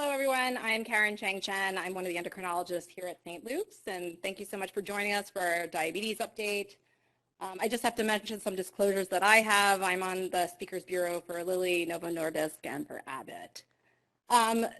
Hello, everyone. I'm Chang-Chen. I'm one of the endocrinologists here at St. Luke's, and thank you so much for joining us for our diabetes update. I just have to mention some disclosures that I have. I'm on the Speakers Bureau for Lilly, Novo Nordisk, and for Abbott.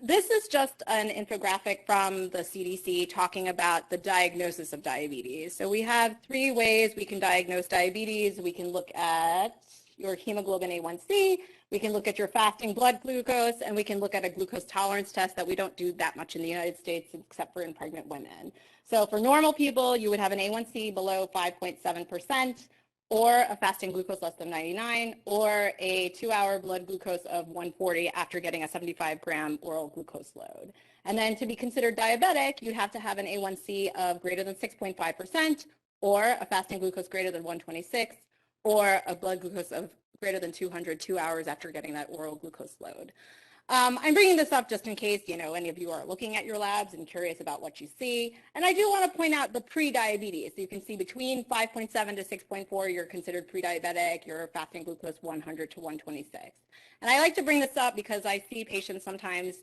This is just an infographic from the CDC talking about the diagnosis of diabetes. So we have 3 ways we can diagnose diabetes. We can look at your hemoglobin A1C, we can look at your fasting blood glucose, and we can look at a glucose tolerance test that we don't do that much in the United States except for in pregnant women. So for normal people, you would have an A1C below 5.7%, or a fasting glucose less than 99, or a 2-hour blood glucose of 140 after getting a 75-gram oral glucose load. And then to be considered diabetic, you'd have to have an A1C of greater than 6.5%, or a fasting glucose greater than 126, or a blood glucose of greater than 200 2 hours after getting that oral glucose load. I'm bringing this up just in case, any of you are looking at your labs and curious about what you see. And I do want to point out the pre-diabetes. So you can see between 5.7 to 6.4, you're considered pre-diabetic, your fasting glucose 100 to 126. And I like to bring this up because I see patients sometimes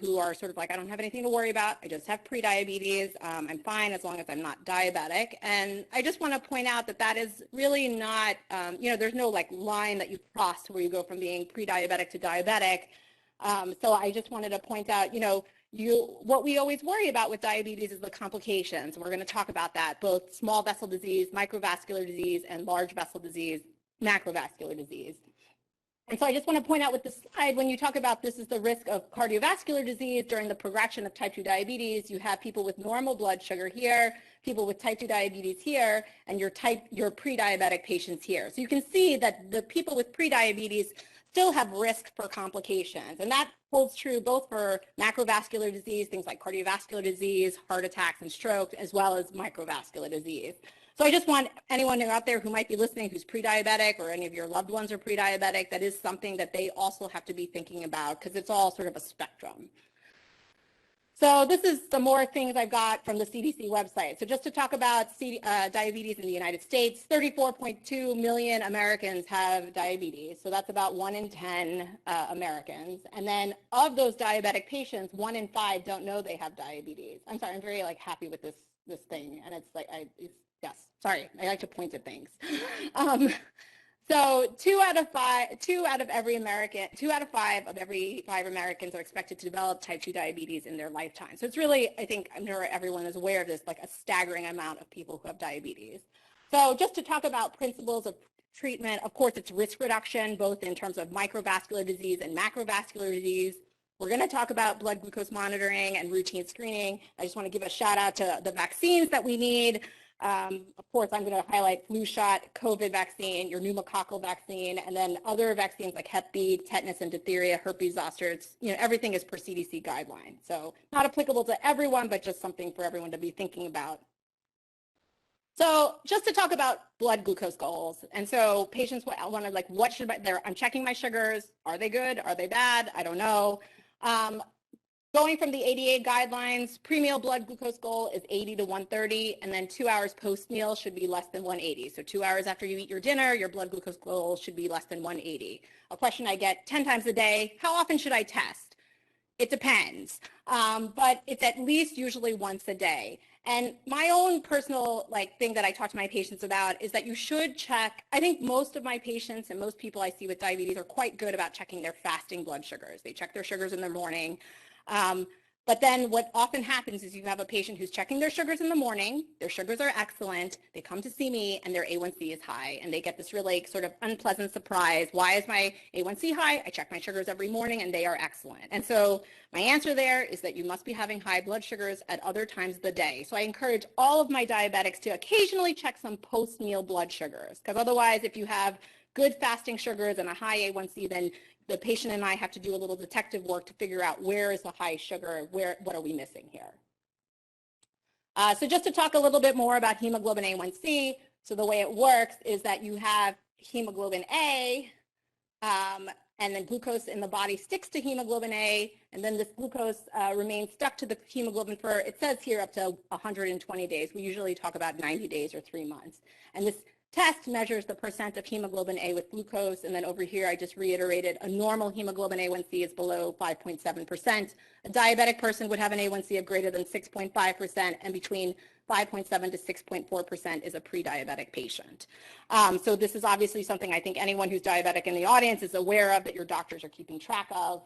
who are sort of like, I don't have anything to worry about. I just have pre-diabetes. I'm fine as long as I'm not diabetic. And I just want to point out that that is really not, there's no like line that you cross where you go from being pre-diabetic to diabetic. So I just wanted to point out, what we always worry about with diabetes is the complications. We're going to talk about that, both small vessel disease, microvascular disease, and large vessel disease, macrovascular disease. And so I just want to point out with this slide, when you talk about this is the risk of cardiovascular disease during the progression of type 2 diabetes, you have people with normal blood sugar here, people with type 2 diabetes here, and your pre-diabetic patients here. So you can see that the people with pre-diabetes still have risk for complications. And that holds true both for macrovascular disease, things like cardiovascular disease, heart attacks and stroke, as well as microvascular disease. So I just want anyone out there who might be listening who's pre-diabetic, or any of your loved ones are pre-diabetic, that is something that they also have to be thinking about, because it's all sort of a spectrum. So this is some more things I've got from the CDC website. So just to talk about diabetes in the United States, 34.2 million Americans have diabetes. So that's about 1 in 10 Americans. And then of those diabetic patients, 1 in 5 don't know they have diabetes. I'm sorry, I'm very happy with this thing. And it's like, yes, sorry, I like to point at things. So 2 out of 5 of every 5 Americans are expected to develop type 2 diabetes in their lifetime. So it's really, I think, I'm sure everyone is aware of this, like a staggering amount of people who have diabetes. So just to talk about principles of treatment, of course, it's risk reduction, both in terms of microvascular disease and macrovascular disease. We're going to talk about blood glucose monitoring and routine screening. I just want to give a shout out to the vaccines that we need. Of course, I'm going to highlight flu shot, COVID vaccine, your pneumococcal vaccine, and then other vaccines like Hep B, tetanus and diphtheria, herpes zoster. Everything is per CDC guideline. So not applicable to everyone, but just something for everyone to be thinking about. So just to talk about blood glucose goals. And so patients want to what should I'm checking my sugars. Are they good? Are they bad? I don't know. Going from the ADA guidelines, pre-meal blood glucose goal is 80 to 130, and then 2 hours post-meal should be less than 180. So 2 hours after you eat your dinner, your blood glucose goal should be less than 180. A question I get 10 times a day, how often should I test? It depends, but it's at least usually once a day. And my own personal thing that I talk to my patients about is that you should check. I think most of my patients and most people I see with diabetes are quite good about checking their fasting blood sugars. They check their sugars in the morning. But then what often happens is you have a patient who's checking their sugars in the morning, their sugars are excellent, they come to see me and their A1C is high, and they get this really sort of unpleasant surprise. Why is my A1C high? I check my sugars every morning and they are excellent. And so my answer there is that you must be having high blood sugars at other times of the day. So I encourage all of my diabetics to occasionally check some post-meal blood sugars, because otherwise if you have good fasting sugars and a high A1C, then the patient and I have to do a little detective work to figure out where is the high sugar, what are we missing here. So just to talk a little bit more about hemoglobin A1C, so the way it works is that you have hemoglobin A, and then glucose in the body sticks to hemoglobin A, and then this glucose remains stuck to the hemoglobin for, it says here, up to 120 days. We usually talk about 90 days or 3 months. And this test measures the percent of hemoglobin A with glucose, and then over here I just reiterated a normal hemoglobin A1C is below 5.7%. A diabetic person would have an A1C of greater than 6.5%, and between 5.7 to 6.4% is a pre-diabetic patient. So this is obviously something I think anyone who's diabetic in the audience is aware of, that your doctors are keeping track of.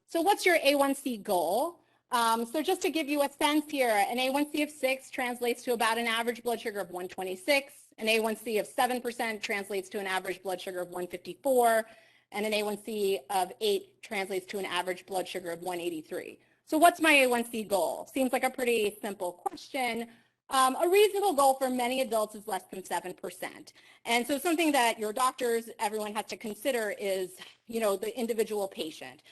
So what's your A1C goal? So just to give you a sense here, an A1C of 6 translates to about an average blood sugar of 126. An A1C of 7% translates to an average blood sugar of 154. And an A1C of 8 translates to an average blood sugar of 183. So what's my A1C goal? Seems like a pretty simple question. A reasonable goal for many adults is less than 7%. And so something that your doctors, everyone has to consider is, the individual patient.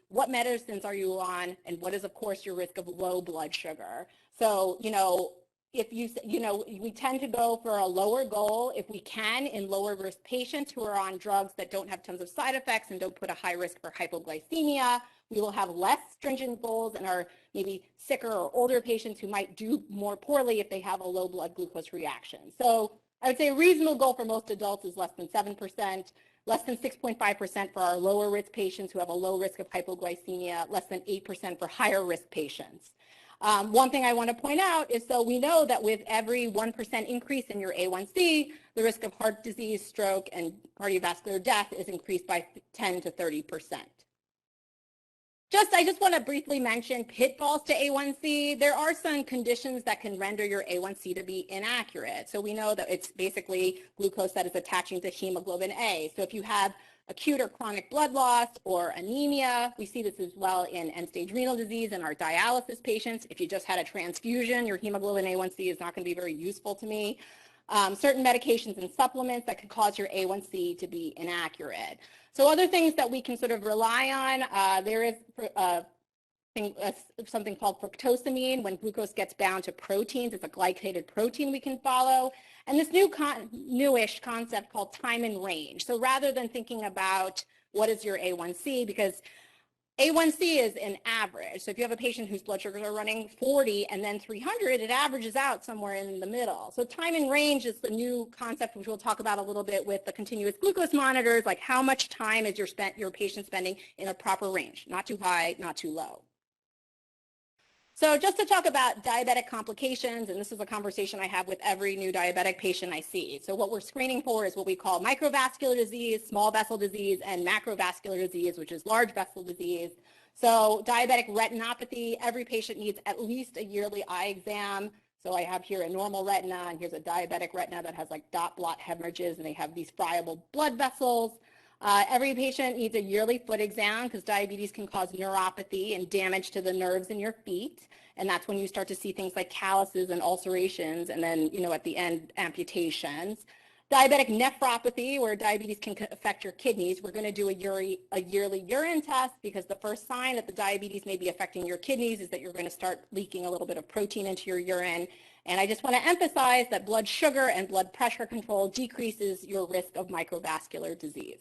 What medicines are you on, and what is, of course, your risk of low blood sugar? So, if we tend to go for a lower goal if we can in lower risk patients who are on drugs that don't have tons of side effects and don't put a high risk for hypoglycemia. We will have less stringent goals in our maybe sicker or older patients who might do more poorly if they have a low blood glucose reaction. So I would say a reasonable goal for most adults is less than 7%, less than 6.5% for our lower risk patients who have a low risk of hypoglycemia, less than 8% for higher risk patients. One thing I want to point out is, so we know that with every 1% increase in your A1C, the risk of heart disease, stroke, and cardiovascular death is increased by 10 to 30%. I just want to briefly mention pitfalls to A1C. There are some conditions that can render your A1C to be inaccurate. So we know that it's basically glucose that is attaching to hemoglobin A. So if you have acute or chronic blood loss or anemia, we see this as well in end-stage renal disease in our dialysis patients. If you just had a transfusion, your hemoglobin A1C is not going to be very useful to me. Certain medications and supplements that could cause your A1C to be inaccurate. So other things that we can sort of rely on, there is something called fructosamine. When glucose gets bound to proteins, it's a glycated protein we can follow. And this newish concept called time and range. So rather than thinking about what is your A1C, because A1C is an average. So if you have a patient whose blood sugars are running 40 and then 300, it averages out somewhere in the middle. So time and range is the new concept, which we'll talk about a little bit with the continuous glucose monitors, like how much time is your patient spending in a proper range, not too high, not too low. So just to talk about diabetic complications, and this is a conversation I have with every new diabetic patient I see. So what we're screening for is what we call microvascular disease, small vessel disease, and macrovascular disease, which is large vessel disease. So diabetic retinopathy, every patient needs at least a yearly eye exam. So I have here a normal retina, and here's a diabetic retina that has like dot blot hemorrhages, and they have these friable blood vessels. Every patient needs a yearly foot exam because diabetes can cause neuropathy and damage to the nerves in your feet. And that's when you start to see things like calluses and ulcerations, and then, at the end, amputations. Diabetic nephropathy, where diabetes can affect your kidneys. We're going to do a yearly urine test because the first sign that the diabetes may be affecting your kidneys is that you're going to start leaking a little bit of protein into your urine. And I just want to emphasize that blood sugar and blood pressure control decreases your risk of microvascular disease.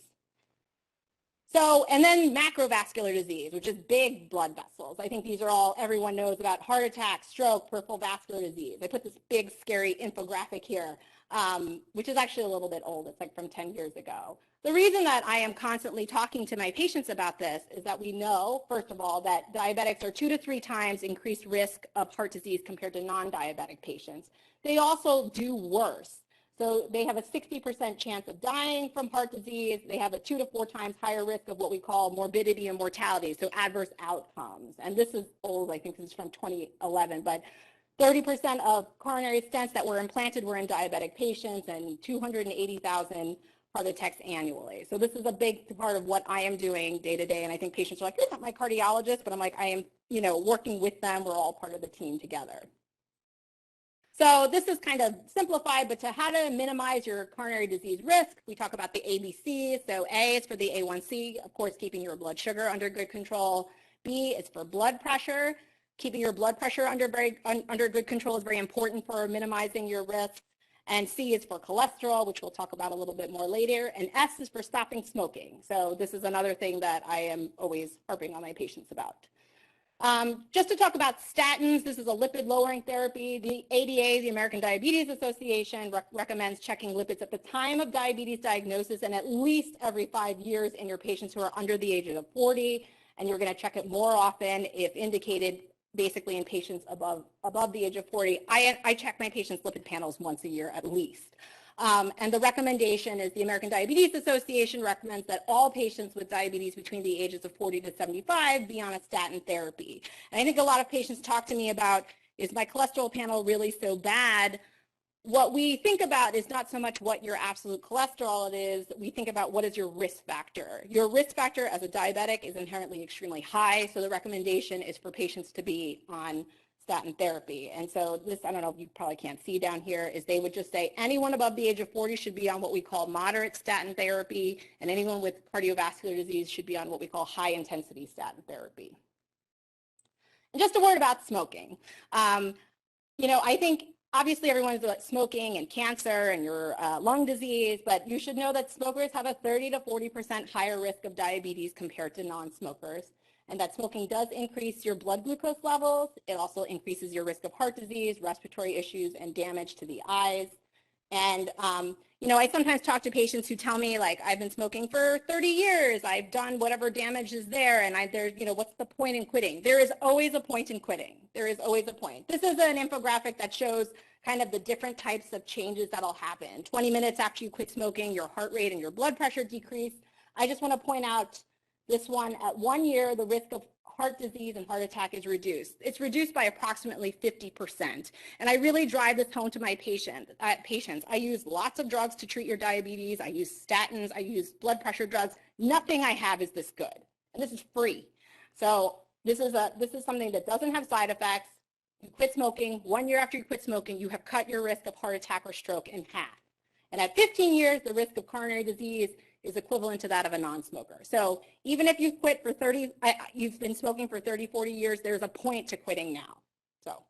So, and then macrovascular disease, which is big blood vessels. I think these are all, everyone knows about heart attack, stroke, peripheral vascular disease. I put this big, scary infographic here, which is actually a little bit old. It's like from 10 years ago. The reason that I am constantly talking to my patients about this is that we know, first of all, that diabetics are 2 to 3 times increased risk of heart disease compared to non-diabetic patients. They also do worse. So they have a 60% chance of dying from heart disease. They have a 2 to 4 times higher risk of what we call morbidity and mortality, so adverse outcomes. And this is old, I think this is from 2011, but 30% of coronary stents that were implanted were in diabetic patients, and 280,000 heart attacks annually. So this is a big part of what I am doing day to day, and I think patients are like, you're not my cardiologist, but I'm like, I am, working with them. We're all part of the team together. So this is kind of simplified, but to how to minimize your coronary disease risk, we talk about the ABCs. So A is for the A1C, of course, keeping your blood sugar under good control. B is for blood pressure. Keeping your blood pressure under good control is very important for minimizing your risk. And C is for cholesterol, which we'll talk about a little bit more later. And S is for stopping smoking. So this is another thing that I am always harping on my patients about. Just to talk about statins, this is a lipid-lowering therapy. The ADA, the American Diabetes Association, recommends checking lipids at the time of diabetes diagnosis and at least every 5 years in your patients who are under the age of 40, and you're going to check it more often if indicated, basically in patients above the age of 40. I check my patients' lipid panels once a year at least. And the recommendation is the American Diabetes Association recommends that all patients with diabetes between the ages of 40 to 75 be on a statin therapy. And I think a lot of patients talk to me about, is my cholesterol panel really so bad? What we think about is not so much what your absolute cholesterol is, we think about what is your risk factor. Your risk factor as a diabetic is inherently extremely high, so the recommendation is for patients to be on statin therapy. And so this, I don't know if you probably can't see down here, is they would just say anyone above the age of 40 should be on what we call moderate statin therapy, and anyone with cardiovascular disease should be on what we call high intensity statin therapy. And just a word about smoking. I think obviously everyone's about smoking and cancer and your lung disease, but you should know that smokers have a 30 to 40% higher risk of diabetes compared to non-smokers, and that smoking does increase your blood glucose levels. It also increases your risk of heart disease, respiratory issues, and damage to the eyes. And, I sometimes talk to patients who tell me, like, I've been smoking for 30 years, I've done whatever damage is there, and what's the point in quitting? There is always a point in quitting. There is always a point. This is an infographic that shows kind of the different types of changes that'll happen. 20 minutes after you quit smoking, your heart rate and your blood pressure decrease. I just want to point out this one, at 1 year, the risk of heart disease and heart attack is reduced. It's reduced by approximately 50%. And I really drive this home to my patients. I use lots of drugs to treat your diabetes. I use statins. I use blood pressure drugs. Nothing I have is this good. And this is free. So this is something that doesn't have side effects. You quit smoking. 1 year after you quit smoking, you have cut your risk of heart attack or stroke in half. And at 15 years, the risk of coronary disease is equivalent to that of a non-smoker. So even if you've quit for you've been smoking for 30, 40 years, there's a point to quitting now. So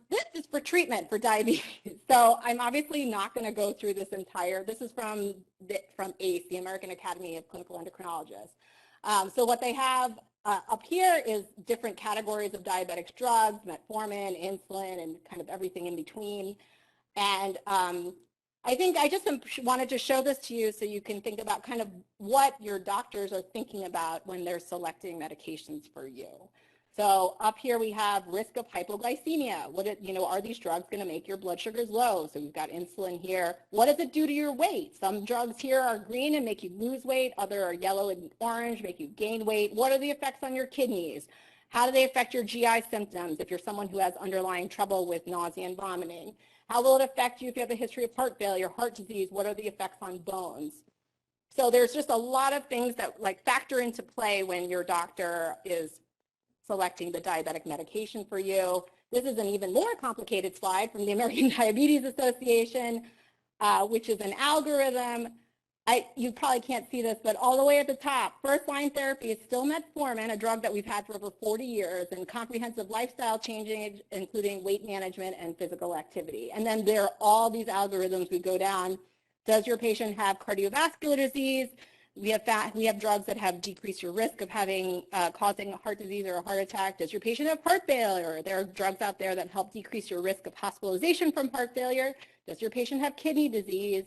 this is for treatment for diabetes. So I'm obviously not going to go through this entire, this is from ACE, the American Academy of Clinical Endocrinologists. So what they have up here is different categories of diabetic drugs, metformin, insulin, and kind of everything in between. And I think I just wanted to show this to you so you can think about kind of what your doctors are thinking about when they're selecting medications for you. So up here we have risk of hypoglycemia. Are these drugs going to make your blood sugars low? So we've got insulin here. What does it do to your weight? Some drugs here are green and make you lose weight. Other are yellow and orange, make you gain weight. What are the effects on your kidneys? How do they affect your GI symptoms if you're someone who has underlying trouble with nausea and vomiting? How will it affect you if you have a history of heart failure, heart disease? What are the effects on bones? So there's just a lot of things that factor into play when your doctor is selecting the diabetic medication for you. This is an even more complicated slide from the American Diabetes Association, which is an algorithm. You probably can't see this, but all the way at the top, first-line therapy is still metformin, a drug that we've had for over 40 years, and comprehensive lifestyle changing, including weight management and physical activity. And then there are all these algorithms we go down. Does your patient have cardiovascular disease? We have drugs that have decreased your risk of causing a heart disease or a heart attack. Does your patient have heart failure? There are drugs out there that help decrease your risk of hospitalization from heart failure. Does your patient have kidney disease?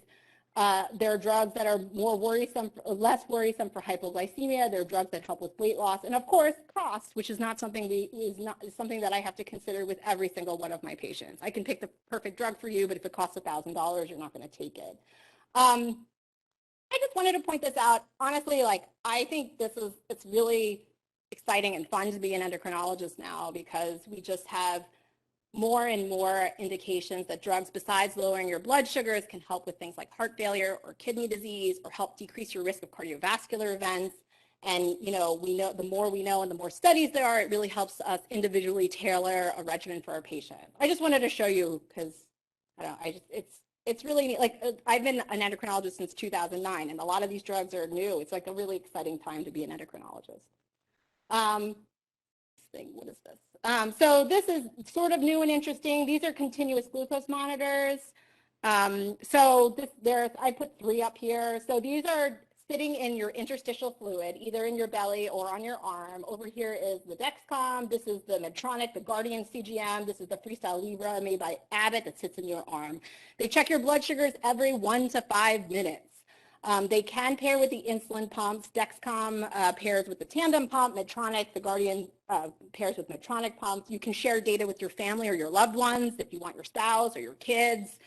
There are drugs that are less worrisome for hypoglycemia. There are drugs that help with weight loss, and of course, cost, which is not something is something that I have to consider with every single one of my patients. I can pick the perfect drug for you, but if it costs $1,000, you're not going to take it. I just wanted to point this out. Honestly, I think it's really exciting and fun to be an endocrinologist now because we just have more and more indications that drugs, besides lowering your blood sugars, can help with things like heart failure or kidney disease or help decrease your risk of cardiovascular events. And we know the more we know and the more studies there are, it really helps us individually tailor a regimen for our patients. I just wanted to show you because it's really neat. I've been an endocrinologist since 2009, and a lot of these drugs are new. It's a really exciting time to be an endocrinologist. What is this? So this is sort of new and interesting. These are continuous glucose monitors. I put 3 up here. So these are sitting in your interstitial fluid, either in your belly or on your arm. Over here is the Dexcom. This is the Medtronic, the Guardian CGM. This is the Freestyle Libre made by Abbott that sits in your arm. They check your blood sugars every 1 to 5 minutes. They can pair with the insulin pumps. Dexcom pairs with the Tandem pump. Medtronic, the Guardian, pairs with Medtronic pumps. You can share data with your family or your loved ones if you want your spouse or your kids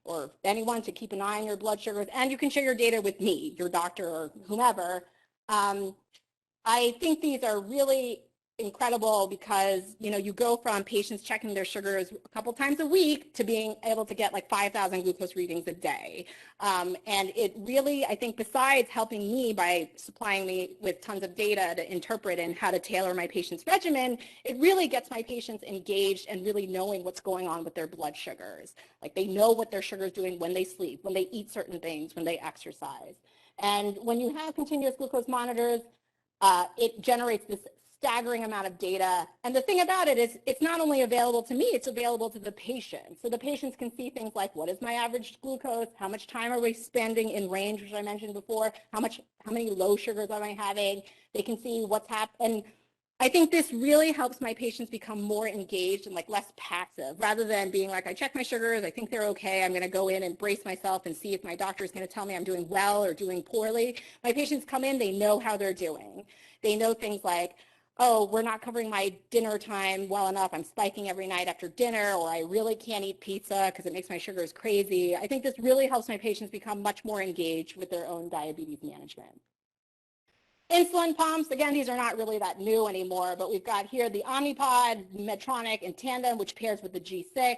or anyone to keep an eye on your blood sugars. And you can share your data with me, your doctor or whomever. I think these are really incredible because, you know, you go from patients checking their sugars a couple times a week to being able to get like 5,000 glucose readings a day. And it really, I think, besides helping me by supplying me with tons of data to interpret and how to tailor my patient's regimen, it really gets my patients engaged and really knowing what's going on with their blood sugars. Like they know what their sugar is doing when they sleep, when they eat certain things, when they exercise. And when you have continuous glucose monitors, it generates this staggering amount of data. And the thing about it is it's not only available to me, it's available to the patient. So the patients can see things like, what is my average glucose? How much time are we spending in range, which I mentioned before? How many low sugars am I having? They can see what's happening. I think this really helps my patients become more engaged and like less passive rather than being like, I check my sugars, I think they're okay, I'm gonna go in and brace myself and see if my doctor is gonna tell me I'm doing well or doing poorly. My patients come in, they know how they're doing. They know things like, oh, we're not covering my dinner time well enough, I'm spiking every night after dinner, or I really can't eat pizza because it makes my sugars crazy. I think this really helps my patients become much more engaged with their own diabetes management. Insulin pumps, again, these are not really that new anymore, but we've got here the Omnipod, Medtronic, and Tandem, which pairs with the G6.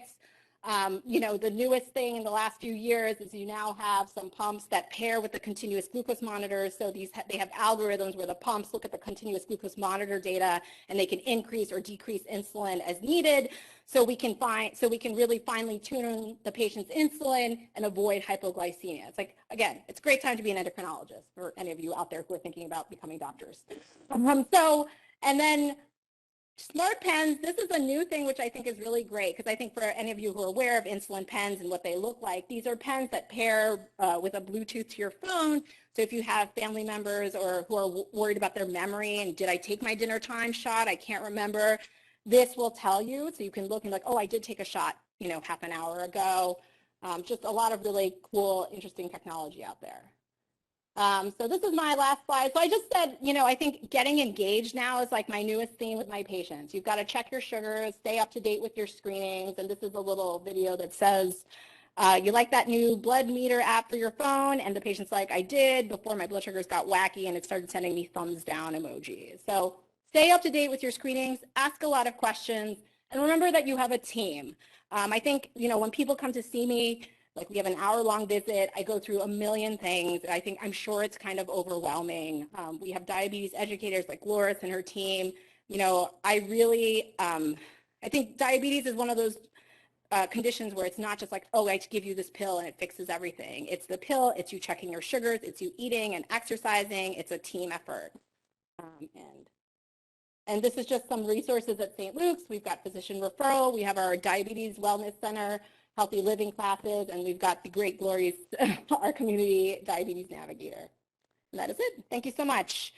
You know, the newest thing in the last few years is you now have some pumps that pair with the continuous glucose monitors. So they have algorithms where the pumps look at the continuous glucose monitor data and they can increase or decrease insulin as needed. So we can really finely tune the patient's insulin and avoid hypoglycemia. It's like, again, it's a great time to be an endocrinologist for any of you out there who are thinking about becoming doctors. And then smart pens, this is a new thing which I think is really great because I think for any of you who are aware of insulin pens and what they look like, these are pens that pair with a Bluetooth to your phone. So if you have family members or who are worried about their memory and did I take my dinner time shot? I can't remember. This will tell you, so you can look and like, oh, I did take a shot, you know, half an hour ago. Just a lot of really cool, interesting technology out there. So this is my last slide. So I just said, you know, I think getting engaged now is like my newest theme with my patients. You've got to check your sugars, stay up to date with your screenings. And this is a little video that says, you like that new blood meter app for your phone? And the patient's like, I did before my blood sugars got wacky and it started sending me thumbs down emojis. So stay up to date with your screenings, ask a lot of questions, and remember that you have a team. I think, you know, when people come to see me, like we have an hour-long visit, I go through a million things. I'm sure it's kind of overwhelming. We have diabetes educators like Loris and her team. You know, I think diabetes is one of those conditions where it's not just like, oh, I give you this pill and it fixes everything. It's the pill, it's you checking your sugars, it's you eating and exercising, it's a team effort. And this is just some resources at St. Luke's. We've got physician referral, we have our diabetes wellness center, healthy living classes, and we've got the great glories, our community diabetes navigator. And that is it. Thank you so much.